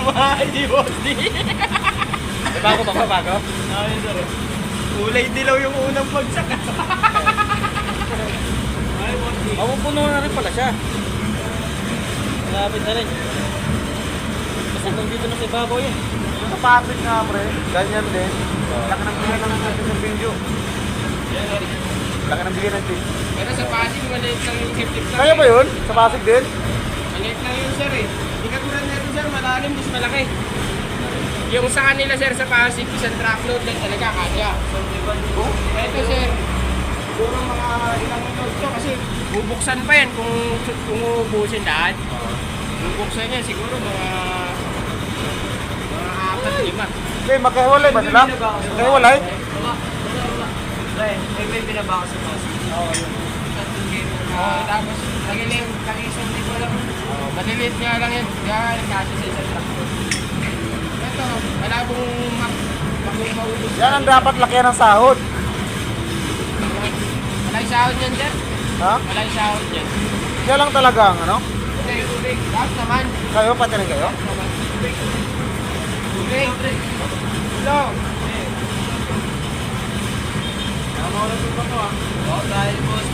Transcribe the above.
Kumain di boss di. Bago ba? Bago? Ayun sir. Kulay dilaw yung unang bagsak. Ay boss di. Mapupuno na rin pala siya. Malapit na rin. Kasi kung dito na sa ibabaw yun. Sa Pasig nga pre, ganyan din. Laki ng bigyan ng natin sa video. Laki ng bigyan ng tip. Pero sa Pasig, maliit lang yung hip-tip lang. Kaya ba yun? Sa Pasig din? Maliit lang yun sir eh. Hindi ka tulad nito sir, malalim, mas malaki. Yung sa kanila sir sa Pasig, isang truckload lang talaga kaya. Ito sir, siguro mga ilang minuto kasi bubuksan pa yan kung ubusin lahat. Bubuksan yan siguro mga 4-5. Okay, magkahiwalay ba sila? Magkahiwalay? May binaba ko sa Pasig. Oo, yun. Tapos, nagilim, isang tipo lang. Maliliit nga lang yan. Kaya, kasi sa isang truckload. Ito, malabong maubos. Yan ang dapat lakihan ng sahod. Malay sahod yan dyan. Ha? Malay sahod yan. Yan lang talaga ang ano? Tubig. Tapos naman. Kayo, pati rin kayo? Tubig. Hello. Tama ko na ito ba ito ah? Oo, dahil boss.